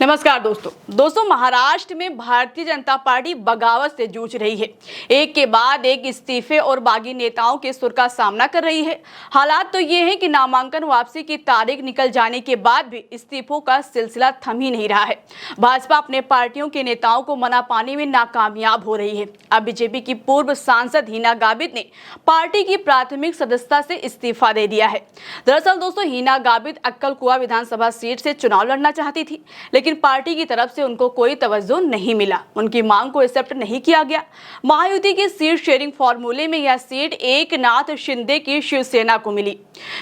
नमस्कार दोस्तों महाराष्ट्र में भारतीय जनता पार्टी बगावत से जूझ रही है। एक के बाद एक इस्तीफे और बागी नेताओं के सुर का सामना कर रही है। हालात तो ये है कि नामांकन वापसी की तारीख निकल जाने के बाद भी इस्तीफों का सिलसिला थम ही नहीं रहा है। भाजपा अपने पार्टियों के नेताओं को मना पाने में नाकामयाब हो रही है। अब बीजेपी की पूर्व सांसद हिना गाबित ने पार्टी की प्राथमिक सदस्यता से इस्तीफा दे दिया है। दरअसल दोस्तों हिना गाबित अक्कलकुआ विधानसभा सीट से चुनाव लड़ना चाहती थी, लेकिन पार्टी की तरफ से उनको कोई तवज्जो नहीं मिला। उनकी मांग को एक्सेप्ट नहीं किया गया। महायुति के सीट शेयरिंग फॉर्मूले में यह सीट एकनाथ शिंदे की शिवसेना को मिली।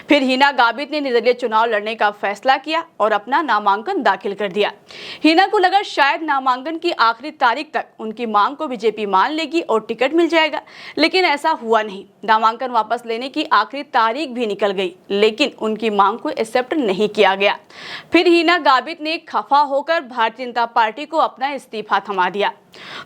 फिर हिना गाबित ने निर्दलीय चुनाव लड़ने का फैसला किया और अपना नामांकन दाखिल कर दिया। हिना को लगा शायद नामांकन की आखिरी तारीख तक उनकी मांग को बीजेपी मान लेगी और टिकट मिल जाएगा, लेकिन ऐसा हुआ नहीं। नामांकन वापस लेने की आखिरी तारीख भी निकल गई, लेकिन उनकी मांग को एक्सेप्ट नहीं किया गया। फिर हिना गाबित ने खफा होकर भारतीय जनता पार्टी को अपना इस्तीफा थमा दिया।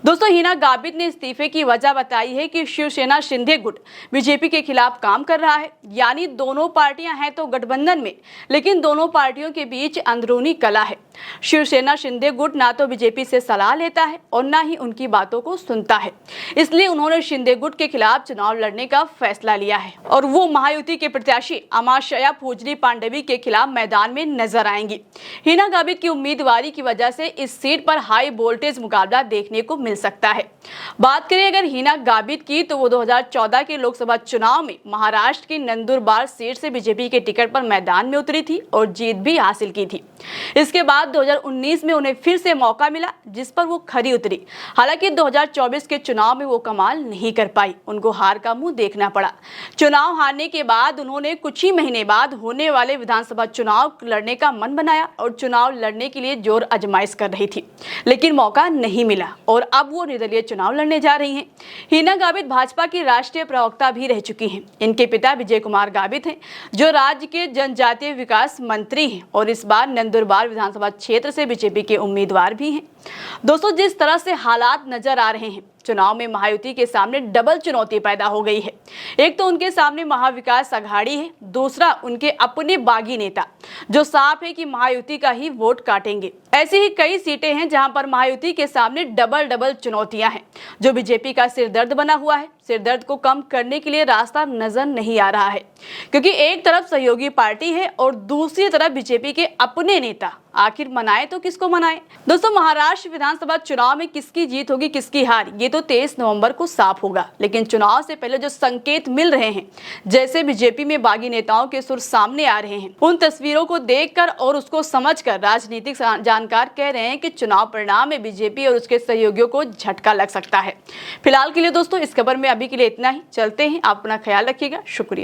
दोस्तों हिना गाबित ने इस्तीफे की वजह बताई है कि शिवसेना शिंदे गुट बीजेपी के खिलाफ काम कर रहा है। यानी दोनों पार्टियां हैं तो गठबंधन में, लेकिन दोनों पार्टियों के बीच अंदरूनी कलह है। शिवसेना शिंदे गुट ना तो बीजेपी से सलाह लेता है और ना ही उनकी बातों को सुनता है। इसलिए उन्होंने शिंदे गुट के खिलाफ चुनाव लड़ने का फैसला लिया है और वो महायुति के प्रत्याशी अमाशया फूजली पांडवी के खिलाफ मैदान में नजर आएंगी। हिना गाबित की उम्मीदवारी की वजह से इस सीट पर हाई वोल्टेज मुकाबला देखने को मिल सकता है। बात करें अगर हिना गाबित की, तो वो 2014 के लोकसभा चुनाव में महाराष्ट्र की नंदुरबार सीट से बीजेपी के टिकट पर मैदान में उतरी थी और जीत भी हासिल की थी। इसके बाद 2019 में उन्हें फिर से मौका मिला, जिस पर वो खरी उतरी। हालांकि 2024 के चुनाव में वो कमाल नहीं कर पाई, उनको हार का मुंह देखना पड़ा। चुनाव हारने के बाद उन्होंने कुछ ही महीने बाद होने वाले विधानसभा चुनाव लड़ने का मन बनाया और चुनाव लड़ने के लिए जोर आजमाइश कर रही थी, लेकिन मौका नहीं मिला और अब वो निर्दलीय चुनाव लड़ने जा रही हैं। हिना गाबित भाजपा की राष्ट्रीय प्रवक्ता भी रह चुकी हैं। इनके पिता विजय कुमार गाबित हैं, जो राज्य के जनजातीय विकास मंत्री हैं और इस बार नंदुरबार विधानसभा क्षेत्र से बीजेपी के उम्मीदवार भी हैं। दोस्तों जिस तरह से हालात नजर आ रहे हैं, चुनाव में महायुति के सामने डबल चुनौती पैदा हो गई है। एक तो उनके सामने महाविकास अघाड़ी है, दूसरा उनके अपने बागी नेता, जो साफ है कि महायुति का ही वोट काटेंगे। ऐसी ही कई सीटें हैं जहां पर महायुति के सामने डबल चुनौतियां हैं, जो बीजेपी का सिरदर्द बना हुआ है। सिरदर्द को कम करने के लिए रास्ता नजर नहीं आ रहा है, क्योंकि एक तरफ सहयोगी पार्टी है और दूसरी तरफ बीजेपी के अपने नेता। आखिर मनाए तो किसको मनाए? दोस्तों महाराष्ट्र विधानसभा चुनाव में किसकी जीत होगी किसकी हार, ये तो 23 नवंबर को साफ होगा। लेकिन चुनाव से पहले जो संकेत मिल रहे हैं, जैसे बीजेपी में बागी नेताओं के सुर सामने आ रहे हैं, उन तस्वीरों को देखकर और उसको समझकर राजनीतिक जानकार कह रहे हैं कि चुनाव परिणाम में बीजेपी और उसके सहयोगियों को झटका लग सकता है। फिलहाल के लिए दोस्तों इस खबर में अभी के लिए इतना ही। चलते हैं, आप अपना ख्याल रखिएगा। शुक्रिया।